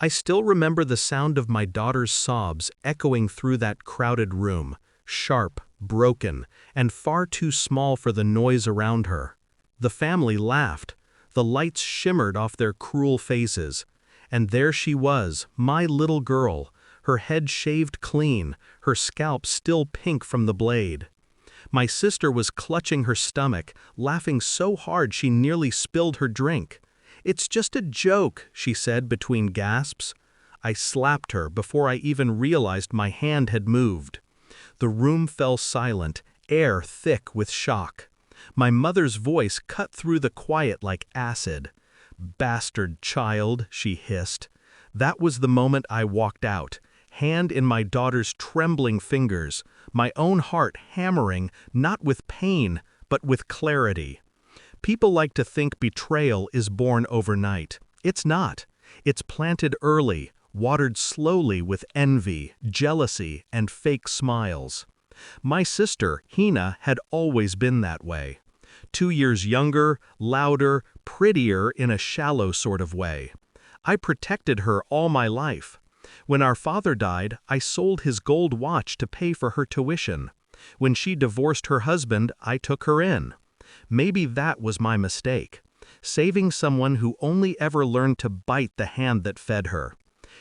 I still remember the sound of my daughter's sobs echoing through that crowded room, sharp, broken, and far too small for the noise around her. The family laughed. The lights shimmered off their cruel faces. And there she was, my little girl, her head shaved clean, her scalp still pink from the blade. My sister was clutching her stomach, laughing so hard she nearly spilled her drink. "It's just a joke," she said between gasps. I slapped her before I even realized my hand had moved. The room fell silent, air thick with shock. My mother's voice cut through the quiet like acid. "Bastard child," she hissed. That was the moment I walked out, hand in my daughter's trembling fingers, my own heart hammering not with pain, but with clarity. People like to think betrayal is born overnight. It's not. It's planted early, watered slowly with envy, jealousy, and fake smiles. My sister, Hina, had always been that way. 2 years younger, louder, prettier in a shallow sort of way. I protected her all my life. When our father died, I sold his gold watch to pay for her tuition. When she divorced her husband, I took her in. Maybe that was my mistake, saving someone who only ever learned to bite the hand that fed her.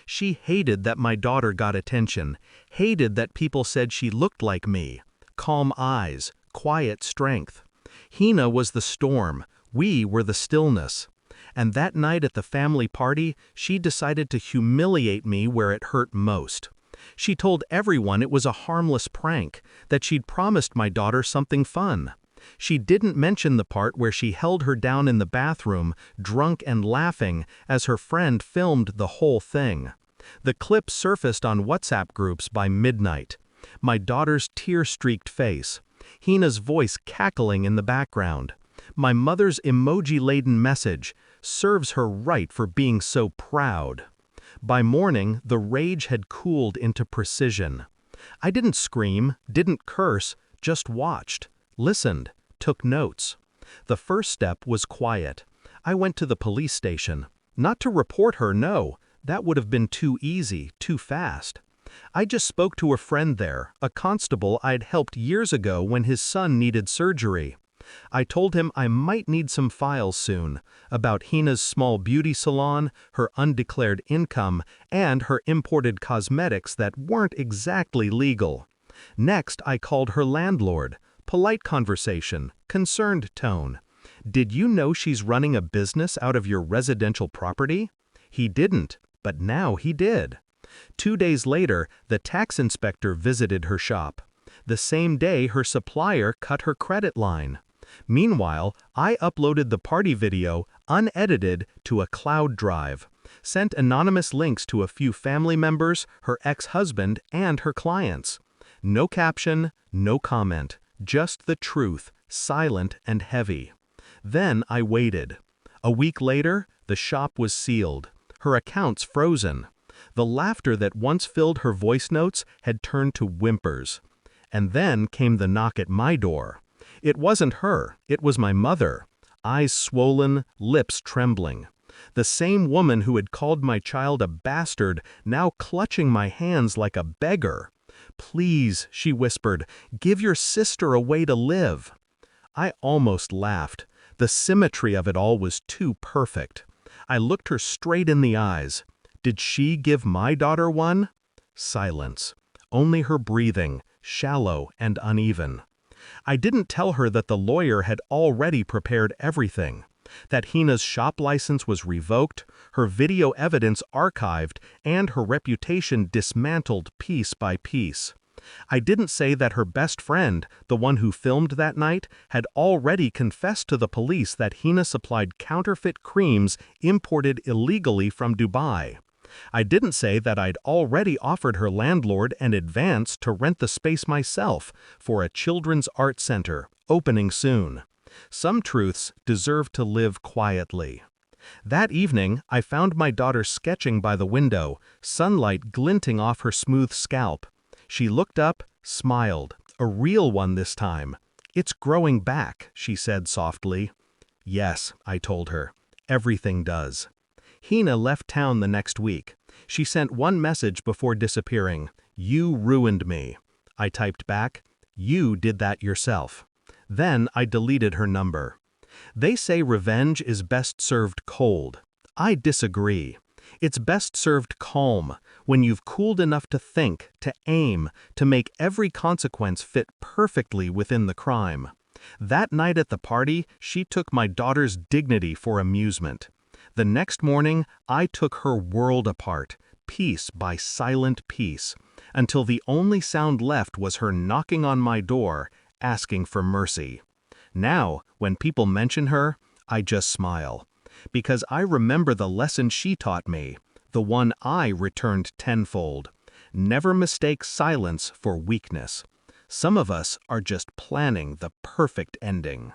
She hated that my daughter got attention, hated that people said she looked like me. Calm eyes, quiet strength. Hina was the storm, we were the stillness. And that night at the family party, she decided to humiliate me where it hurt most. She told everyone it was a harmless prank, that she'd promised my daughter something fun. She didn't mention the part where she held her down in the bathroom, drunk and laughing, as her friend filmed the whole thing. The clip surfaced on WhatsApp groups by midnight. My daughter's tear-streaked face. Hina's voice cackling in the background. My mother's emoji-laden message serves her right for being so proud. By morning, the rage had cooled into precision. I didn't scream, didn't curse, just watched. Listened, took notes. The first step was quiet. I went to the police station. Not to report her, no. That would have been too easy, too fast. I just spoke to a friend there, a constable I'd helped years ago when his son needed surgery. I told him I might need some files soon, about Hina's small beauty salon, her undeclared income, and her imported cosmetics that weren't exactly legal. Next, I called her landlord. Polite conversation, concerned tone. "Did you know she's running a business out of your residential property?" He didn't, but now he did. 2 days later, the tax inspector visited her shop. The same day, her supplier cut her credit line. Meanwhile, I uploaded the party video, unedited, to a cloud drive. Sent anonymous links to a few family members, her ex-husband, and her clients. No caption, no comment. Just the truth, silent and heavy. Then I waited. A week later, the shop was sealed. Her accounts frozen. The laughter that once filled her voice notes had turned to whimpers. And then came the knock at my door. It wasn't her, it was my mother. Eyes swollen, lips trembling. The same woman who had called my child a bastard, now clutching my hands like a beggar. "Please," she whispered, "give your sister a way to live." I almost laughed. The symmetry of it all was too perfect. I looked her straight in the eyes. Did she give my daughter one? Silence. Only her breathing, shallow and uneven. I didn't tell her that the lawyer had already prepared everything. That Hina's shop license was revoked, her video evidence archived, and her reputation dismantled piece by piece. I didn't say that her best friend, the one who filmed that night, had already confessed to the police that Hina supplied counterfeit creams imported illegally from Dubai. I didn't say that I'd already offered her landlord an advance to rent the space myself for a children's art center, opening soon. Some truths deserve to live quietly. That evening, I found my daughter sketching by the window, sunlight glinting off her smooth scalp. She looked up, smiled, a real one this time. "It's growing back," she said softly. "Yes," I told her. "Everything does." Hina left town the next week. She sent one message before disappearing. "You ruined me." I typed back, "You did that yourself." Then I deleted her number. They say revenge is best served cold. I disagree. It's best served calm, when you've cooled enough to think, to aim, to make every consequence fit perfectly within the crime. That night at the party, she took my daughter's dignity for amusement. The next morning, I took her world apart, piece by silent piece, until the only sound left was her knocking on my door, asking for mercy. Now, when people mention her, I just smile. Because I remember the lesson she taught me, the one I returned tenfold. Never mistake silence for weakness. Some of us are just planning the perfect ending.